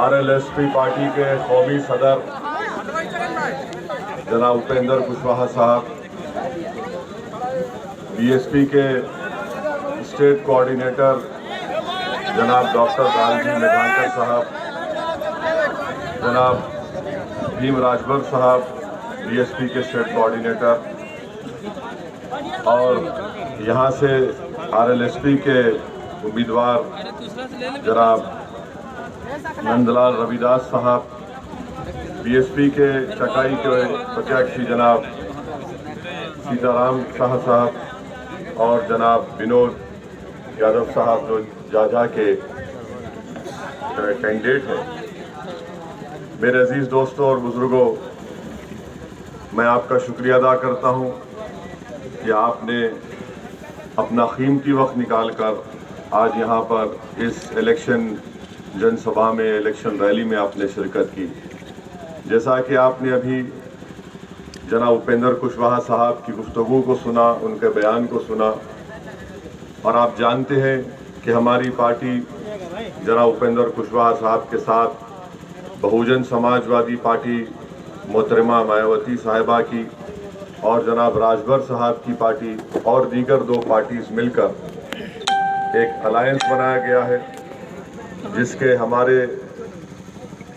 RLSP party के कौमी सदर जनाब उपेंद्र कुशवाहा साहब, बीएसपी के स्टेट कोऑर्डिनेटर जनाब डॉक्टर लालजी मेघांकर साहब, जनाब भीम राजभर साहब, बीएसपी के स्टेट कोऑर्डिनेटर, और यहाँ से आरएलएसपी के उम्मीदवार जनाब नंदलाल रविदास साहब, बीएसपी के चकाई के प्रत्याशी जनाब सीताराम शाह साहब और जनाब विनोद यादव साहब जो जाजा के कैंडिडेट हैं। मेरे अजीज दोस्तों और बुजुर्गों, मैं आपका शुक्रिया अदा करता हूं कि आपने अपना कीमती वक्त निकालकर आज यहां पर इस इलेक्शन जनसभा में, इलेक्शन रैली में आपने शिरकत की। जैसा कि आपने अभी जनाब उपेंद्र कुशवाहा साहब की गुफ्तगू को सुना, उनके बयान को सुना, और आप जानते हैं कि हमारी पार्टी जनाब उपेंद्र कुशवाहा साहब के साथ बहुजन समाजवादी पार्टी मोहतरमा मायावती साहिबा की और जनाब राजभर साहब की पार्टी और दीगर दो पार्टीज मिलकर एक अलायंस बनाया गया है, जिसके हमारे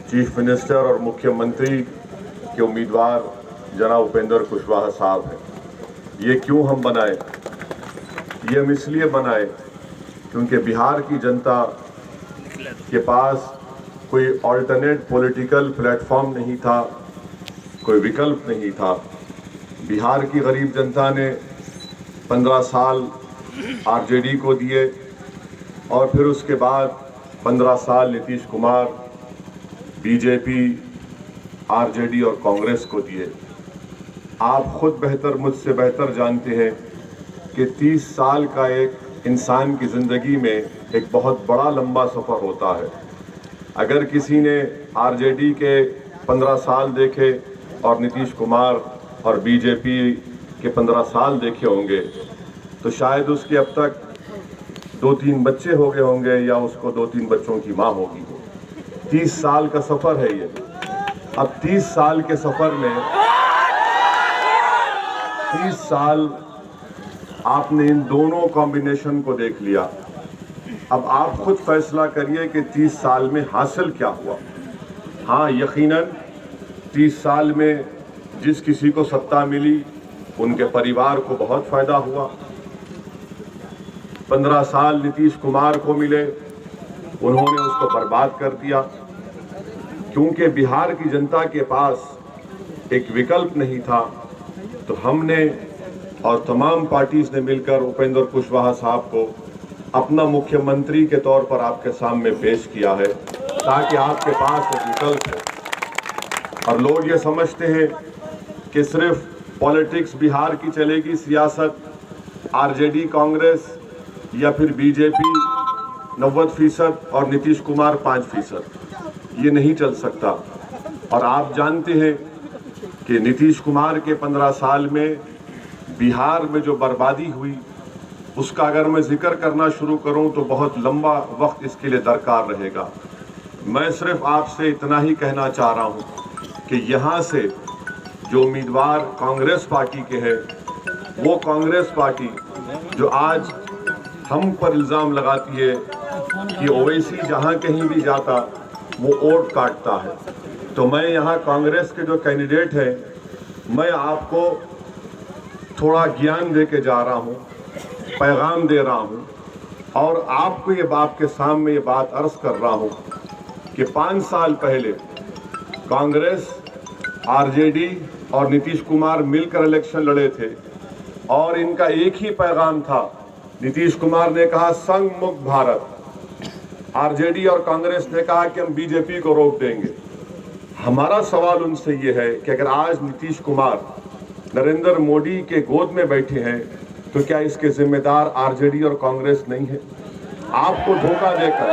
चीफ मिनिस्टर और मुख्यमंत्री के उम्मीदवार जनाब उपेंद्र कुशवाहा साहब हैं। ये क्यों हम बनाए? ये हम इसलिए बनाए क्योंकि बिहार की जनता के पास कोई ऑल्टरनेट पॉलिटिकल प्लेटफॉर्म नहीं था, कोई विकल्प नहीं था। बिहार की गरीब जनता ने 15 साल आरजेडी को दिए और फिर उसके बाद 15 साल नीतीश कुमार, बीजेपी, आरजेडी और कांग्रेस को दिए। आप खुद बेहतर, मुझसे बेहतर जानते हैं कि 30 साल का एक इंसान की ज़िंदगी में एक बहुत बड़ा लंबा सफ़र होता है। अगर किसी ने आरजेडी के 15 साल देखे और नीतीश कुमार और बीजेपी के 15 साल देखे होंगे तो शायद उसके अब तक 2-3 बच्चे हो गए होंगे या उसको 2-3 बच्चों की माँ होगी। 30 साल का सफ़र है ये। अब 30 साल के सफ़र में 30 साल आपने इन दोनों कॉम्बिनेशन को देख लिया। अब आप खुद फैसला करिए कि 30 साल में हासिल क्या हुआ। हाँ, यकीनन 30 साल में जिस किसी को सत्ता मिली उनके परिवार को बहुत फ़ायदा हुआ। 15 साल नीतीश कुमार को मिले, उन्होंने उसको बर्बाद कर दिया, क्योंकि बिहार की जनता के पास एक विकल्प नहीं था। तो हमने और तमाम पार्टीज ने मिलकर उपेंद्र कुशवाहा साहब को अपना मुख्यमंत्री के तौर पर आपके सामने पेश किया है, ताकि आपके पास एक विकल्प हो। और लोग ये समझते हैं कि सिर्फ पॉलिटिक्स बिहार की चलेगी, सियासत आरजेडी कांग्रेस या फिर बीजेपी 90% और नीतीश कुमार 5%। ये नहीं चल सकता। और आप जानते हैं कि नीतीश कुमार के 15 साल में बिहार में जो बर्बादी हुई उसका अगर मैं जिक्र करना शुरू करूं तो बहुत लंबा वक्त इसके लिए दरकार रहेगा। मैं सिर्फ आपसे इतना ही कहना चाह रहा हूं कि यहाँ से जो उम्मीदवार कांग्रेस पार्टी के हैं, वो कांग्रेस पार्टी जो आज हम पर इल्ज़ाम लगाती है कि ओवैसी जहाँ कहीं भी जाता वो वोट काटता है, तो मैं यहाँ कांग्रेस के जो कैंडिडेट हैं, मैं आपको थोड़ा ज्ञान दे के जा रहा हूँ, पैगाम दे रहा हूँ और आपको ये बात के सामने ये बात अर्ज कर रहा हूँ कि 5 साल पहले कांग्रेस, आरजेडी और नीतीश कुमार मिलकर इलेक्शन लड़े थे और इनका एक ही पैगाम था। नीतीश कुमार ने कहा संघ मुक्त भारत, आरजेडी और कांग्रेस ने कहा कि हम बीजेपी को रोक देंगे। हमारा सवाल उनसे ये है कि अगर आज नीतीश कुमार नरेंद्र मोदी के गोद में बैठे हैं तो क्या इसके जिम्मेदार आरजेडी और कांग्रेस नहीं है? आपको धोखा देकर,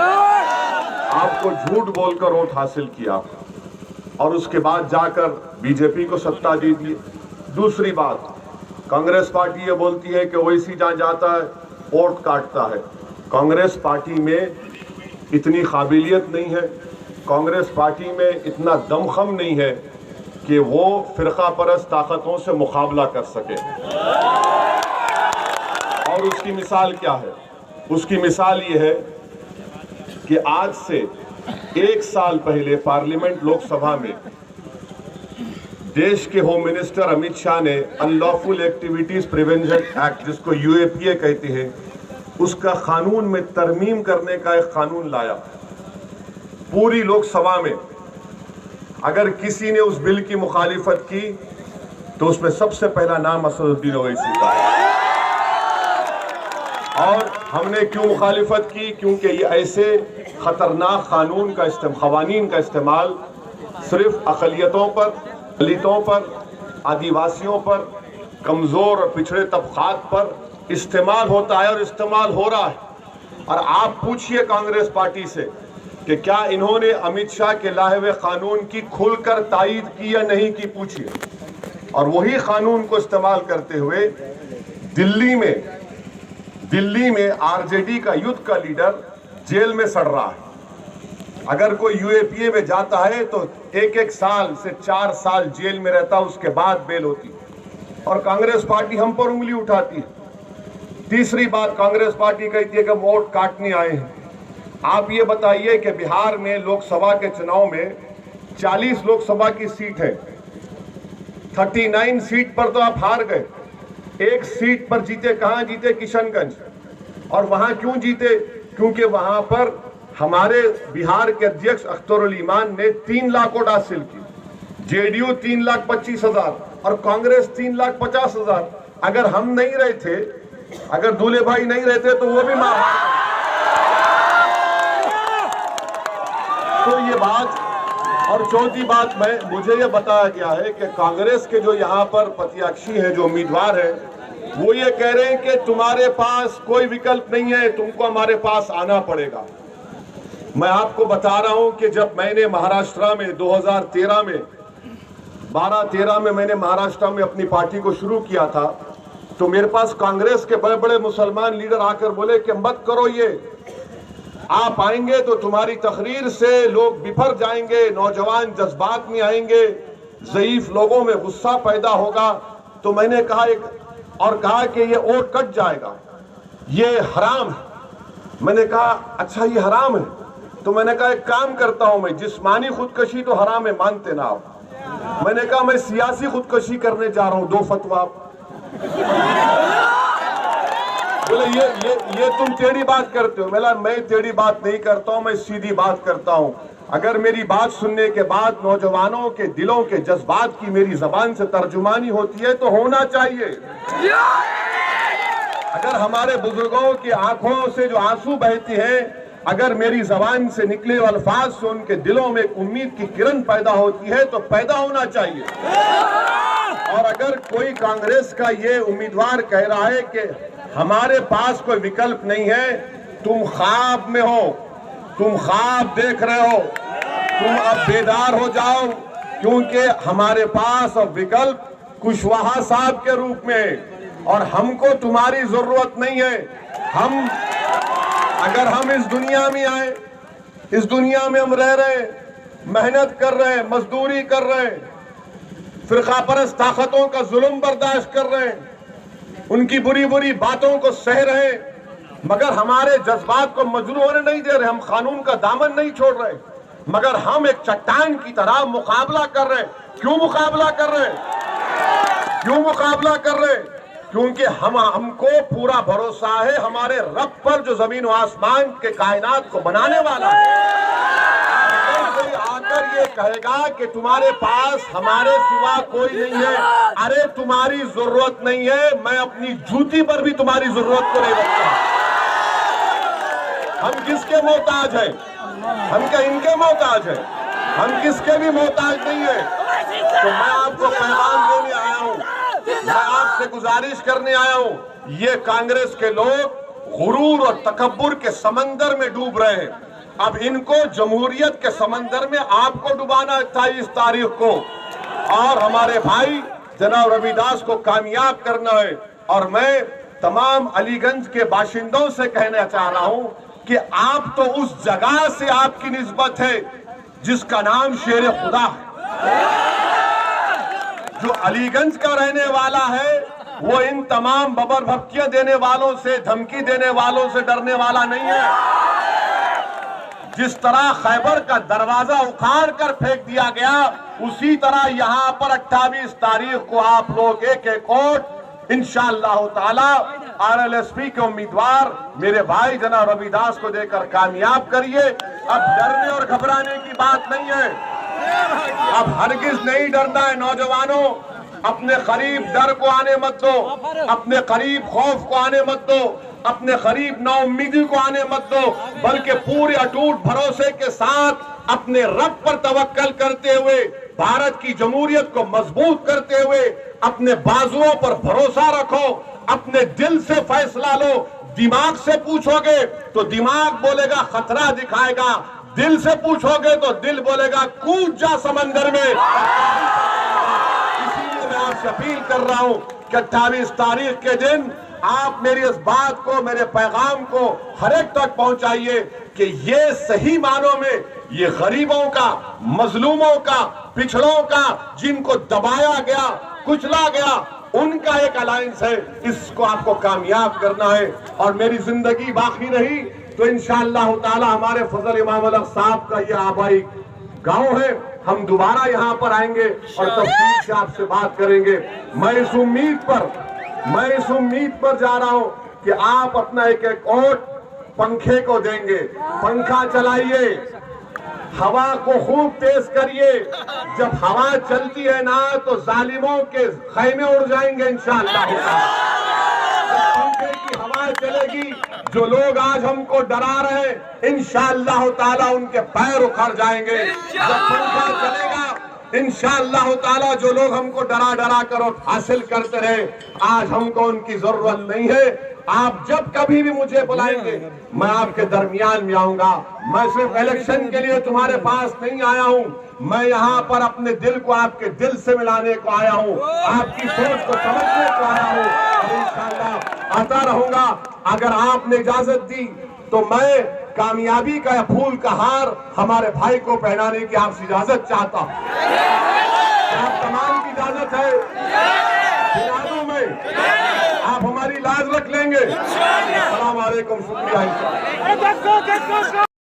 आपको झूठ बोलकर वोट हासिल किया और उसके बाद जाकर बीजेपी को सत्ता दे दी। दूसरी बात, कांग्रेस पार्टी ये बोलती है कि ओवैसी जहाँ जाता है वोट काटता है। कांग्रेस पार्टी में इतनी काबिलियत नहीं है कांग्रेस पार्टी में इतना दमखम नहीं है कि वो फिरका परस्त ताकतों से मुकाबला कर सके। और उसकी मिसाल क्या है? उसकी मिसाल ये है कि आज से 1 साल पहले पार्लियामेंट लोकसभा में देश के होम मिनिस्टर अमित शाह ने अनलॉफुल एक्टिविटीज प्रिवेंशन एक्ट, जिसको यूएपीए कहते हैं, उसका कानून में तरमीम करने का एक कानून लाया। पूरी लोकसभा में अगर किसी ने उस बिल की मुखालिफत की तो उसमें सबसे पहला नाम असदुद्दीन ओवैसी का है। और हमने क्यों मुखालिफत की? क्योंकि ये ऐसे खतरनाक कवानीन का इस्तेमाल सिर्फ अक़लियतों पर, दलितों पर, आदिवासियों पर, कमज़ोर और पिछड़े तबकात पर इस्तेमाल होता है और इस्तेमाल हो रहा है। और आप पूछिए कांग्रेस पार्टी से कि क्या इन्होंने अमित शाह के लाए हुए कानून की खुलकर तायीद की या नहीं की, पूछिए। और वही कानून को इस्तेमाल करते हुए दिल्ली में आरजेडी का युद्ध का लीडर जेल में सड़ रहा है। अगर कोई यूएपीए में जाता है तो 1-1 साल से 4 साल जेल में रहता, उसके बाद बेल होती। और कांग्रेस पार्टी हम पर उंगली उठाती है। तीसरी बात, कांग्रेस पार्टी कहती है कि वोट काटने आए हैं। आप ये बताइए कि बिहार में लोकसभा के चुनाव में 40 लोकसभा की सीट है, 39 सीट पर तो आप हार गए। 1 सीट पर जीते। कहां जीते? किशनगंज। और वहां क्यों जीते? क्योंकि वहां पर हमारे बिहार के अध्यक्ष अख्तरुल ईमान ने 3 लाख वोट हासिल की, जेडीयू 3,25,000 और कांग्रेस 3,50,000। अगर हम नहीं रहे थे, अगर दूल्हे भाई नहीं रहते तो वो भी मार। तो ये बात। और चौथी बात, मुझे ये बताया गया है कि कांग्रेस के जो यहाँ पर प्रत्याशी हैं, जो उम्मीदवार हैं, वो ये कह रहे हैं कि तुम्हारे पास कोई विकल्प नहीं है, तुमको हमारे पास आना पड़ेगा। मैं आपको बता रहा हूं कि जब मैंने महाराष्ट्र में 2013 में 12-13 में मैंने महाराष्ट्र में अपनी पार्टी को शुरू किया था, तो मेरे पास कांग्रेस के बड़े बड़े मुसलमान लीडर आकर बोले कि मत करो ये, आप आएंगे तो तुम्हारी तकरीर से लोग बिफर जाएंगे, नौजवान जज्बात में आएंगे, ज़ईफ लोगों में गुस्सा पैदा होगा। तो मैंने कहा कि ये वोट कट जाएगा, ये हराम है। मैंने कहा अच्छा ये हराम है, तो मैंने कहा एक काम करता हूं मैं, जिस्मानी खुदकशी तो हराम है, मानते ना आप। मैंने कहा मैं सियासी खुदकशी करने जा रहा हूं, 2 फतवा। बोले ये तुम टेढ़ी बात करते हो। मैं टेढ़ी बात नहीं करता हूं, मैं सीधी बात करता हूं। अगर मेरी बात सुनने के बाद नौजवानों के दिलों के जज्बात की मेरी जबान से तर्जुमानी होती है तो होना चाहिए। अगर हमारे बुजुर्गों की आंखों से जो आंसू बहते हैं, अगर मेरी जबान से निकले अल्फाज से उनके दिलों में उम्मीद की किरण पैदा होती है तो पैदा होना चाहिए। और अगर कोई कांग्रेस का ये उम्मीदवार कह रहा है कि हमारे पास कोई विकल्प नहीं है, तुम ख्वाब में हो, तुम ख्वाब देख रहे हो, तुम अब बेदार हो जाओ, क्योंकि हमारे पास अब विकल्प कुशवाहा साहब के रूप में, और हमको तुम्हारी जरूरत नहीं है। अगर हम इस दुनिया में आए, इस दुनिया में हम रह रहे हैं, मेहनत कर रहे हैं, मजदूरी कर रहे हैं, फिरका परस्त ताकतों का जुल्म बर्दाश्त कर रहे हैं, उनकी बुरी बुरी बातों को सह रहे हैं, मगर हमारे जज्बात को मजबूर होने नहीं दे रहे, हम कानून का दामन नहीं छोड़ रहे, मगर हम एक चट्टान की तरह मुकाबला कर रहे हैं। क्यों मुकाबला कर रहे हैं? क्यों मुकाबला कर रहे हैं? क्योंकि हमको पूरा भरोसा है हमारे रब पर, जो जमीन और आसमान के कायनात को बनाने वाला है। अगर कोई आकर ये कहेगा कि तुम्हारे पास हमारे सिवा कोई नहीं है, अरे तुम्हारी जरूरत नहीं है, मैं अपनी जूती पर भी तुम्हारी जरूरत को नहीं रखता। हम किसके मोहताज हैं? हम क्या इनके मोहताज हैं? हम किसके भी मोहताज नहीं है। तो मैं आपको पैगाम देने आया हूं, मैं आपसे गुजारिश करने आया हूं, ये कांग्रेस के लोग गुरूर और तकब्बुर के समंदर में डूब रहे हैं। अब इनको जमहूरियत के समंदर में आपको डुबाना है 28 तारीख को, और हमारे भाई जनाब रविदास को कामयाब करना है। और मैं तमाम अलीगंज के बाशिंदों से कहना चाह रहा हूं कि आप तो उस जगह से आपकी निस्बत है जिसका नाम शेर खुदा है, जो अलीगंज का रहने वाला है, वो इन तमाम बबर भपकियां देने वालों से, धमकी देने वालों से डरने वाला नहीं है। जिस तरह खैबर का दरवाजा उखाड़ कर फेंक दिया गया, उसी तरह यहां पर 28 तारीख को आप लोग एक एक वोट इंशाअल्लाह ताला RLSP के उम्मीदवार मेरे भाई जनाब रविदास को देकर कामयाब करिए। अब डरने और घबराने की बात नहीं है, अब हरगिज नहीं डरना है। नौजवानों, अपने करीब डर को आने मत दो, अपने करीब खौफ को आने मत दो, अपने करीब नाउम्मीदी को आने मत दो, बल्कि पूरे अटूट भरोसे के साथ अपने रब पर तवक्कल करते हुए, भारत की जमहूरियत को मजबूत करते हुए अपने बाजुओं पर भरोसा रखो, अपने दिल से फैसला लो। दिमाग से पूछोगे तो दिमाग बोलेगा खतरा दिखाएगा, दिल से पूछोगे तो दिल बोलेगा कूद जा समंदर में। इसीलिए मैं आपसे अपील कर रहा हूं कि 28 तारीख के दिन आप मेरी इस बात को, मेरे पैगाम को हर एक तक पहुंचाइए कि ये सही मानों में ये गरीबों का, मजलूमों का, पिछड़ों का, जिनको दबाया गया, कुचला गया, उनका एक अलायंस है। इसको आपको कामयाब करना है। और मेरी जिंदगी बाकी रही तो इंशाअल्लाह ताला हमारे फजल इमाम अलग साहब का ये आबाई गांव है, हम दोबारा यहाँ पर आएंगे और तफसील से आपसे बात करेंगे। मैं इस उम्मीद पर जा रहा हूँ कि आप अपना एक एक वोट पंखे को देंगे। पंखा चलाइए, हवा को खूब तेज करिए। जब हवा चलती है ना तो जालिमों के खैमे उड़ जाएंगे इंशाअल्लाह। जब पंखे की हवा चलेगी, जो लोग आज हमको डरा रहे हैं इंशाअल्लाह ताला उनके पैर उखड़ जाएंगे। जब पंखा चलेगा इंशाअल्लाह ताला जो लोग हमको डरा डरा कर हासिल करते रहे, आज हमको उनकी जरूरत नहीं है। आप जब कभी भी मुझे बुलाएंगे मैं आपके दरमियान में आऊंगा। मैं सिर्फ इलेक्शन के लिए तुम्हारे पास नहीं आया हूं, मैं यहाँ पर अपने दिल को आपके दिल से मिलाने को आया हूँ, आपकी सोच को समझने को आया हूँ और इंशाअल्लाह आता रहूंगा। अगर आपने इजाजत दी तो मैं कामयाबी का फूल का हार हमारे भाई को पहनाने की आपसे इजाजत चाहता हूँ। आप तमाम की इजाजत है, दिला दूं मैं, आप हमारी लाज रख लेंगे। अस्सलाम वालेकुम, शुक्रिया।